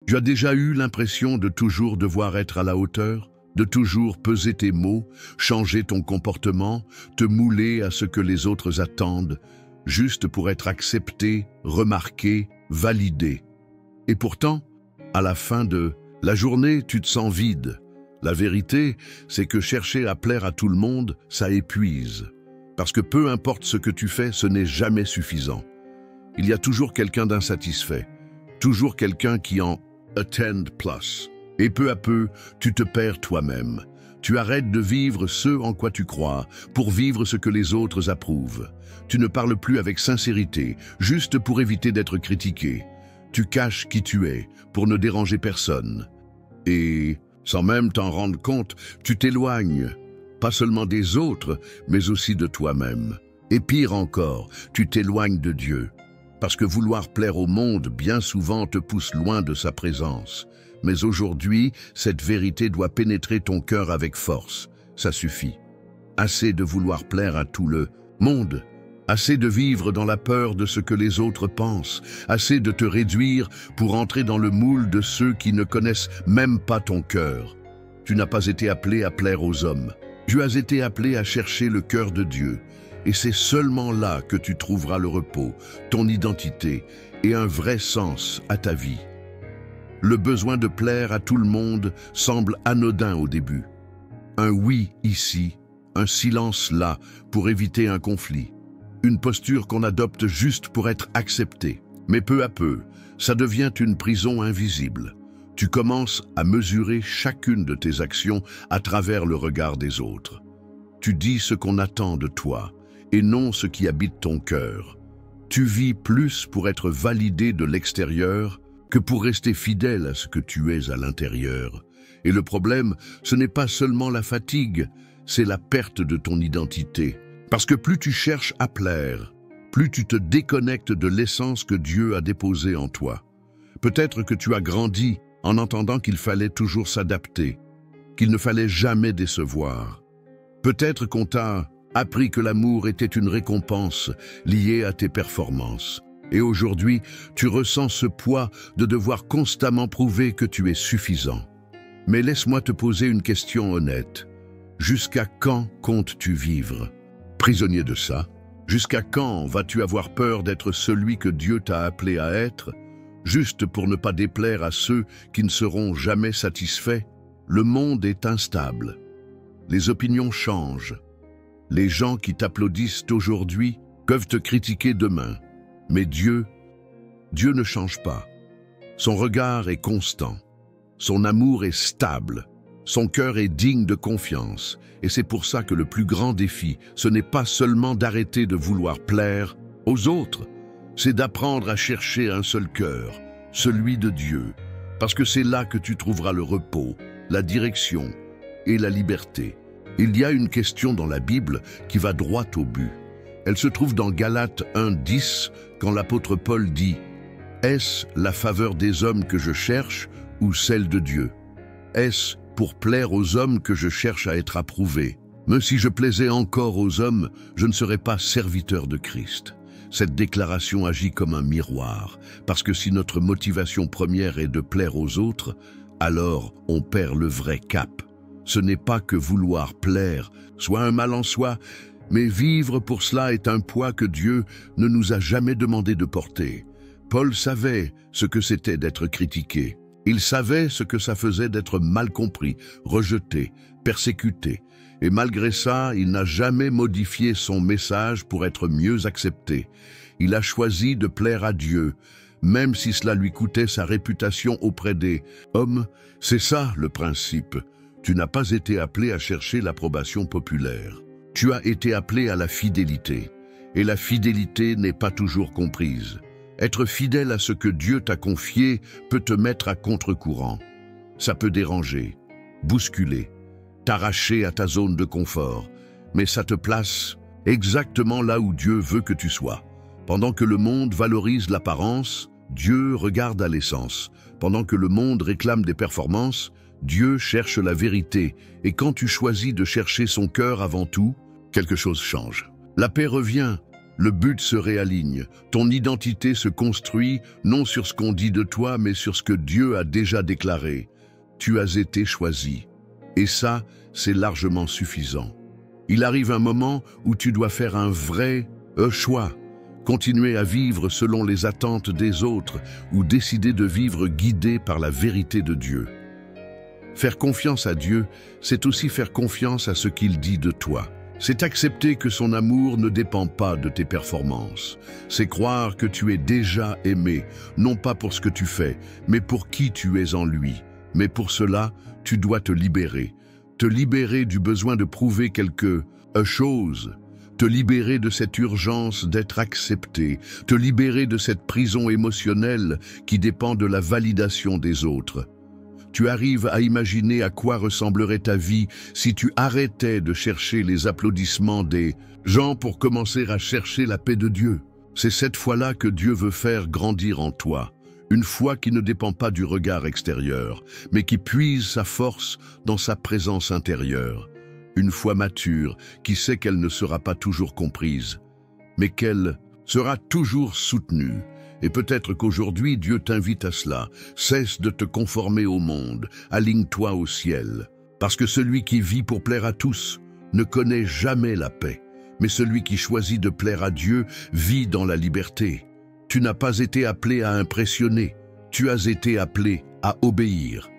Tu as déjà eu l'impression de toujours devoir être à la hauteur, de toujours peser tes mots, changer ton comportement, te mouler à ce que les autres attendent, juste pour être accepté, remarqué, validé. Et pourtant, à la fin de la journée, tu te sens vide. La vérité, c'est que chercher à plaire à tout le monde, ça épuise. Parce que peu importe ce que tu fais, ce n'est jamais suffisant. Il y a toujours quelqu'un d'insatisfait, toujours quelqu'un qui en attend plus. Et peu à peu, tu te perds toi-même. Tu arrêtes de vivre ce en quoi tu crois, pour vivre ce que les autres approuvent. Tu ne parles plus avec sincérité, juste pour éviter d'être critiqué. Tu caches qui tu es, pour ne déranger personne. Et, sans même t'en rendre compte, tu t'éloignes, pas seulement des autres, mais aussi de toi-même. Et pire encore, tu t'éloignes de Dieu. Parce que vouloir plaire au monde, bien souvent, te pousse loin de sa présence. Mais aujourd'hui, cette vérité doit pénétrer ton cœur avec force. Ça suffit. Assez de vouloir plaire à tout le monde. Assez de vivre dans la peur de ce que les autres pensent. Assez de te réduire pour entrer dans le moule de ceux qui ne connaissent même pas ton cœur. Tu n'as pas été appelé à plaire aux hommes. Tu as été appelé à chercher le cœur de Dieu. Et c'est seulement là que tu trouveras le repos, ton identité et un vrai sens à ta vie. Le besoin de plaire à tout le monde semble anodin au début. Un oui ici, un silence là pour éviter un conflit. Une posture qu'on adopte juste pour être accepté. Mais peu à peu, ça devient une prison invisible. Tu commences à mesurer chacune de tes actions à travers le regard des autres. Tu dis ce qu'on attend de toi et non ce qui habite ton cœur. Tu vis plus pour être validé de l'extérieur que pour rester fidèle à ce que tu es à l'intérieur. Et le problème, ce n'est pas seulement la fatigue, c'est la perte de ton identité. Parce que plus tu cherches à plaire, plus tu te déconnectes de l'essence que Dieu a déposée en toi. Peut-être que tu as grandi en entendant qu'il fallait toujours s'adapter, qu'il ne fallait jamais décevoir. Peut-être qu'on t'a appris que l'amour était une récompense liée à tes performances. Et aujourd'hui, tu ressens ce poids de devoir constamment prouver que tu es suffisant. Mais laisse-moi te poser une question honnête. Jusqu'à quand comptes-tu vivre? Prisonnier de ça? Jusqu'à quand vas-tu avoir peur d'être celui que Dieu t'a appelé à être, juste pour ne pas déplaire à ceux qui ne seront jamais satisfaits? Le monde est instable. Les opinions changent. Les gens qui t'applaudissent aujourd'hui peuvent te critiquer demain. Mais Dieu ne change pas. Son regard est constant. Son amour est stable. Son cœur est digne de confiance. Et c'est pour ça que le plus grand défi, ce n'est pas seulement d'arrêter de vouloir plaire aux autres, c'est d'apprendre à chercher un seul cœur, celui de Dieu. Parce que c'est là que tu trouveras le repos, la direction et la liberté. Il y a une question dans la Bible qui va droit au but. Elle se trouve dans Galates 1:10, quand l'apôtre Paul dit « Est-ce la faveur des hommes que je cherche ou celle de Dieu? Est-ce pour plaire aux hommes que je cherche à être approuvé? Mais si je plaisais encore aux hommes, je ne serais pas serviteur de Christ. » Cette déclaration agit comme un miroir, parce que si notre motivation première est de plaire aux autres, alors on perd le vrai cap. Ce n'est pas que vouloir plaire soit un mal en soi, mais vivre pour cela est un poids que Dieu ne nous a jamais demandé de porter. Paul savait ce que c'était d'être critiqué. Il savait ce que ça faisait d'être mal compris, rejeté, persécuté. Et malgré ça, il n'a jamais modifié son message pour être mieux accepté. Il a choisi de plaire à Dieu, même si cela lui coûtait sa réputation auprès des hommes. C'est ça le principe. Tu n'as pas été appelé à chercher l'approbation populaire. Tu as été appelé à la fidélité. Et la fidélité n'est pas toujours comprise. Être fidèle à ce que Dieu t'a confié peut te mettre à contre-courant. Ça peut déranger, bousculer, t'arracher à ta zone de confort, mais ça te place exactement là où Dieu veut que tu sois. Pendant que le monde valorise l'apparence, Dieu regarde à l'essence. Pendant que le monde réclame des performances, Dieu cherche la vérité. Et quand tu choisis de chercher son cœur avant tout, quelque chose change. La paix revient, le but se réaligne, ton identité se construit non sur ce qu'on dit de toi, mais sur ce que Dieu a déjà déclaré. Tu as été choisi. Et ça, c'est largement suffisant. Il arrive un moment où tu dois faire un vrai choix. Continuer à vivre selon les attentes des autres ou décider de vivre guidé par la vérité de Dieu. Faire confiance à Dieu, c'est aussi faire confiance à ce qu'il dit de toi. C'est accepter que son amour ne dépend pas de tes performances. C'est croire que tu es déjà aimé, non pas pour ce que tu fais, mais pour qui tu es en lui. Mais pour cela, tu dois te libérer du besoin de prouver quelque chose, te libérer de cette urgence d'être accepté, te libérer de cette prison émotionnelle qui dépend de la validation des autres. Tu arrives à imaginer à quoi ressemblerait ta vie si tu arrêtais de chercher les applaudissements des gens pour commencer à chercher la paix de Dieu. C'est cette foi-là que Dieu veut faire grandir en toi. Une foi qui ne dépend pas du regard extérieur, mais qui puise sa force dans sa présence intérieure. Une foi mature qui sait qu'elle ne sera pas toujours comprise, mais qu'elle sera toujours soutenue. Et peut-être qu'aujourd'hui, Dieu t'invite à cela. Cesse de te conformer au monde, aligne-toi au ciel. Parce que celui qui vit pour plaire à tous ne connaît jamais la paix. Mais celui qui choisit de plaire à Dieu vit dans la liberté. Tu n'as pas été appelé à impressionner, tu as été appelé à obéir.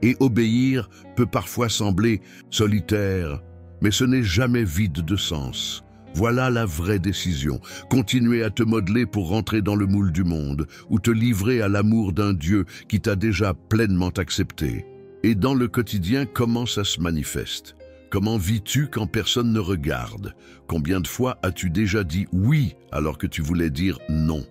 Et obéir peut parfois sembler solitaire, mais ce n'est jamais vide de sens. Voilà la vraie décision. Continuer à te modeler pour rentrer dans le moule du monde, ou te livrer à l'amour d'un Dieu qui t'a déjà pleinement accepté. Et dans le quotidien, comment ça se manifeste? Comment vis-tu quand personne ne regarde? Combien de fois as-tu déjà dit oui alors que tu voulais dire non?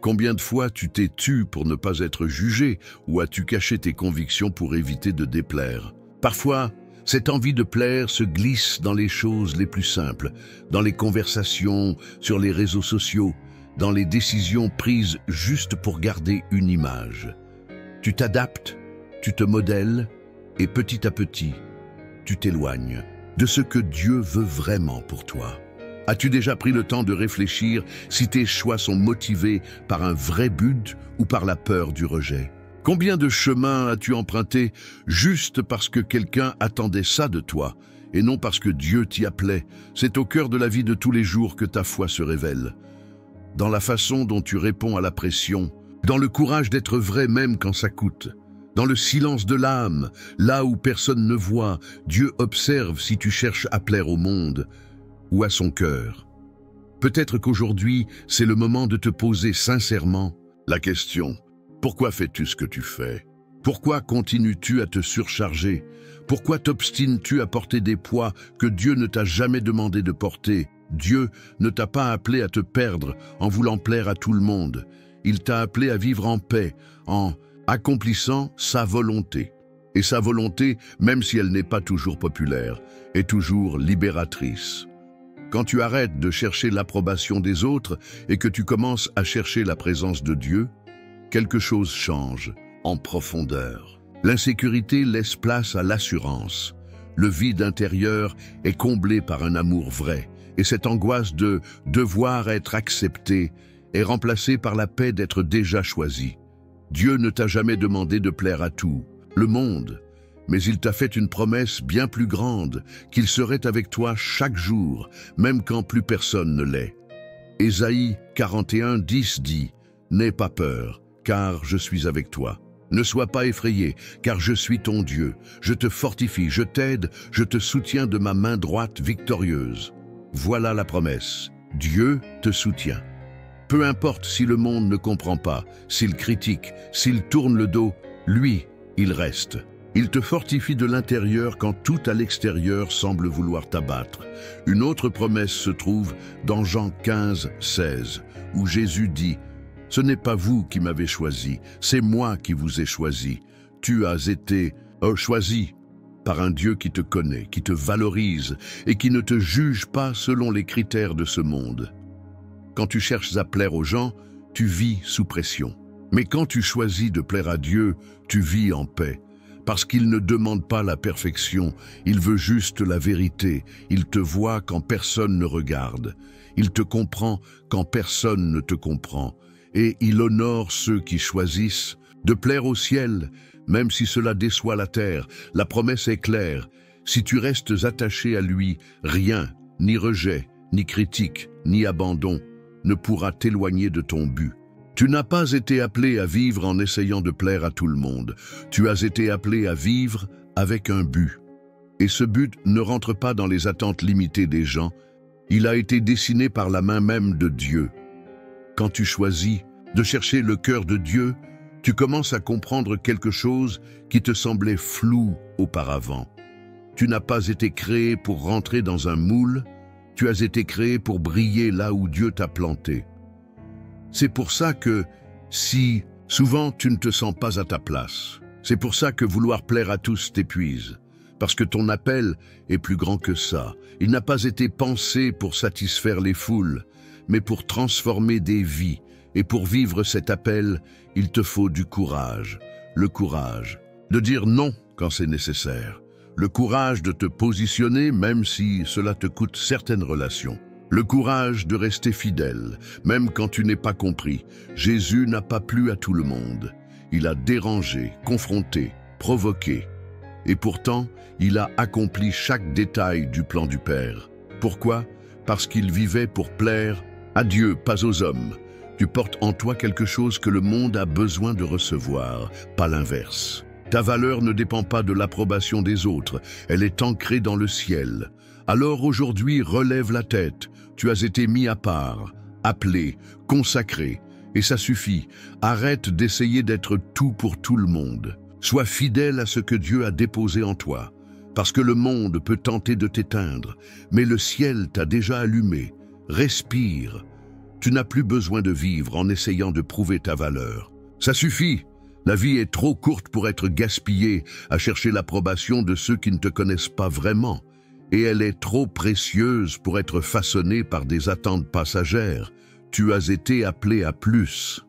Combien de fois tu t'es tu pour ne pas être jugé, ou as-tu caché tes convictions pour éviter de déplaire? Parfois, cette envie de plaire se glisse dans les choses les plus simples, dans les conversations, sur les réseaux sociaux, dans les décisions prises juste pour garder une image. Tu t'adaptes, tu te modèles, et petit à petit, tu t'éloignes de ce que Dieu veut vraiment pour toi. As-tu déjà pris le temps de réfléchir si tes choix sont motivés par un vrai but ou par la peur du rejet? Combien de chemins as-tu emprunté juste parce que quelqu'un attendait ça de toi et non parce que Dieu t'y appelait? C'est au cœur de la vie de tous les jours que ta foi se révèle. Dans la façon dont tu réponds à la pression, dans le courage d'être vrai même quand ça coûte, dans le silence de l'âme, là où personne ne voit, Dieu observe si tu cherches à plaire au monde ou à son cœur. Peut-être qu'aujourd'hui, c'est le moment de te poser sincèrement la question: pourquoi fais-tu ce que tu fais? Pourquoi continues-tu à te surcharger? Pourquoi t'obstines-tu à porter des poids que Dieu ne t'a jamais demandé de porter? Dieu ne t'a pas appelé à te perdre en voulant plaire à tout le monde. Il t'a appelé à vivre en paix, en accomplissant sa volonté. Et sa volonté, même si elle n'est pas toujours populaire, est toujours libératrice. Quand tu arrêtes de chercher l'approbation des autres et que tu commences à chercher la présence de Dieu, quelque chose change en profondeur. L'insécurité laisse place à l'assurance. Le vide intérieur est comblé par un amour vrai, et cette angoisse de devoir être accepté est remplacée par la paix d'être déjà choisi. Dieu ne t'a jamais demandé de plaire à tout le monde, mais il t'a fait une promesse bien plus grande, qu'il serait avec toi chaque jour, même quand plus personne ne l'est. Ésaïe 41:10 dit: « N'aie pas peur, car je suis avec toi. Ne sois pas effrayé, car je suis ton Dieu. Je te fortifie, je t'aide, je te soutiens de ma main droite victorieuse. » Voilà la promesse. Dieu te soutient. Peu importe si le monde ne comprend pas, s'il critique, s'il tourne le dos, lui, il reste. Il te fortifie de l'intérieur quand tout à l'extérieur semble vouloir t'abattre. Une autre promesse se trouve dans Jean 15:16, où Jésus dit: « Ce n'est pas vous qui m'avez choisi, c'est moi qui vous ai choisi. Tu as été choisi par un Dieu qui te connaît, qui te valorise et qui ne te juge pas selon les critères de ce monde. » Quand tu cherches à plaire aux gens, tu vis sous pression. Mais quand tu choisis de plaire à Dieu, tu vis en paix. Parce qu'il ne demande pas la perfection, il veut juste la vérité. Il te voit quand personne ne regarde. Il te comprend quand personne ne te comprend, et il honore ceux qui choisissent de plaire au ciel, même si cela déçoit la terre. La promesse est claire. Si tu restes attaché à lui, rien, ni rejet, ni critique, ni abandon, ne pourra t'éloigner de ton but. Tu n'as pas été appelé à vivre en essayant de plaire à tout le monde. Tu as été appelé à vivre avec un but. Et ce but ne rentre pas dans les attentes limitées des gens. Il a été dessiné par la main même de Dieu. Quand tu choisis de chercher le cœur de Dieu, tu commences à comprendre quelque chose qui te semblait flou auparavant. Tu n'as pas été créé pour rentrer dans un moule, tu as été créé pour briller là où Dieu t'a planté. C'est pour ça que, si souvent tu ne te sens pas à ta place, c'est pour ça que vouloir plaire à tous t'épuise, parce que ton appel est plus grand que ça. Il n'a pas été pensé pour satisfaire les foules, mais pour transformer des vies. Et pour vivre cet appel, il te faut du courage. Le courage de dire non quand c'est nécessaire. Le courage de te positionner même si cela te coûte certaines relations. Le courage de rester fidèle, même quand tu n'es pas compris. Jésus n'a pas plu à tout le monde. Il a dérangé, confronté, provoqué. Et pourtant, il a accompli chaque détail du plan du Père. Pourquoi? Parce qu'il vivait pour plaire à Dieu, pas aux hommes. Tu portes en toi quelque chose que le monde a besoin de recevoir, pas l'inverse. Ta valeur ne dépend pas de l'approbation des autres, elle est ancrée dans le ciel. Alors aujourd'hui, relève la tête. Tu as été mis à part, appelé, consacré. Et ça suffit. Arrête d'essayer d'être tout pour tout le monde. Sois fidèle à ce que Dieu a déposé en toi. Parce que le monde peut tenter de t'éteindre, mais le ciel t'a déjà allumé. Respire. Tu n'as plus besoin de vivre en essayant de prouver ta valeur. Ça suffit. La vie est trop courte pour être gaspillée à chercher l'approbation de ceux qui ne te connaissent pas vraiment. Et elle est trop précieuse pour être façonnée par des attentes passagères. Tu as été appelé à plus,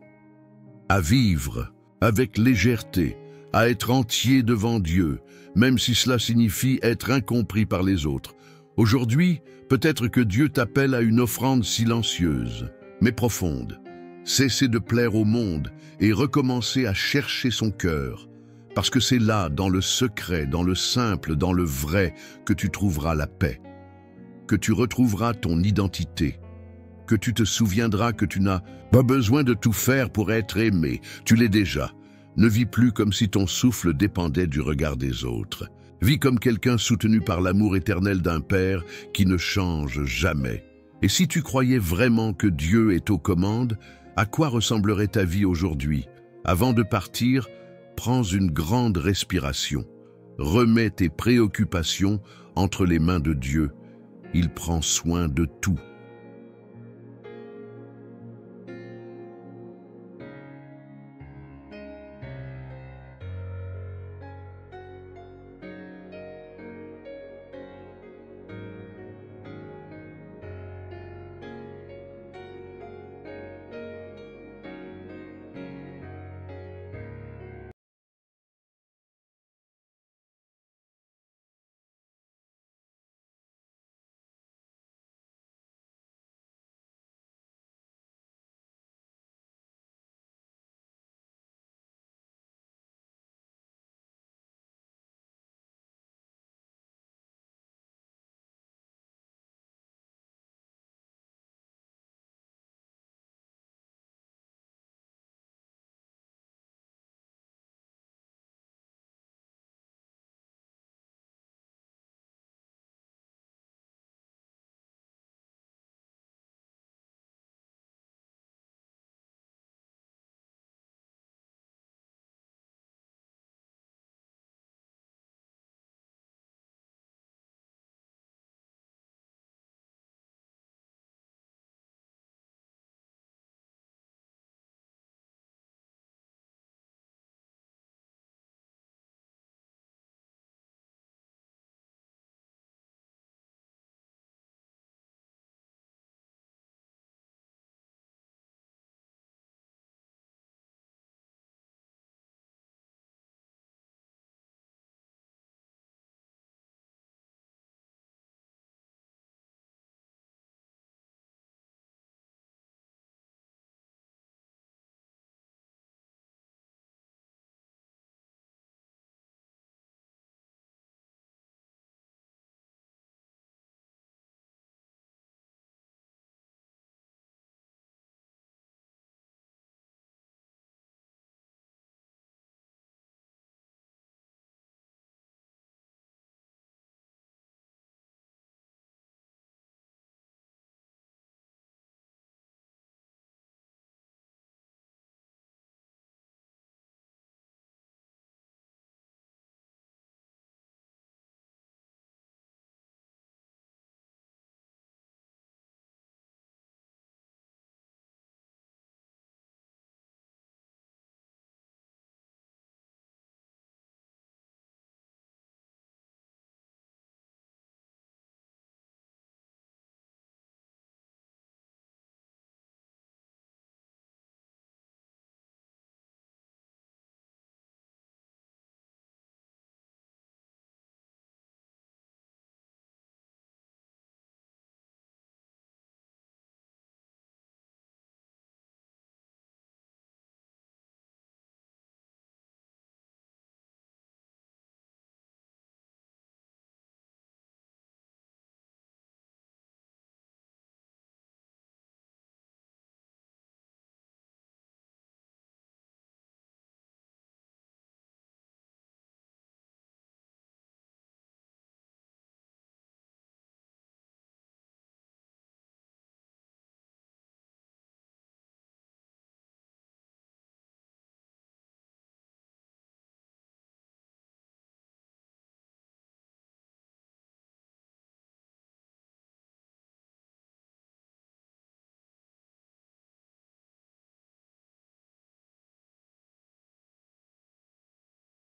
à vivre avec légèreté, à être entier devant Dieu, même si cela signifie être incompris par les autres. Aujourd'hui, peut-être que Dieu t'appelle à une offrande silencieuse, mais profonde. Cesser de plaire au monde et recommencer à chercher son cœur. Parce que c'est là, dans le secret, dans le simple, dans le vrai, que tu trouveras la paix, que tu retrouveras ton identité, que tu te souviendras que tu n'as pas besoin de tout faire pour être aimé. Tu l'es déjà. Ne vis plus comme si ton souffle dépendait du regard des autres. Vis comme quelqu'un soutenu par l'amour éternel d'un Père qui ne change jamais. Et si tu croyais vraiment que Dieu est aux commandes, à quoi ressemblerait ta vie aujourd'hui? Avant de partir, prends une grande respiration. Remets tes préoccupations entre les mains de Dieu. Il prend soin de tout.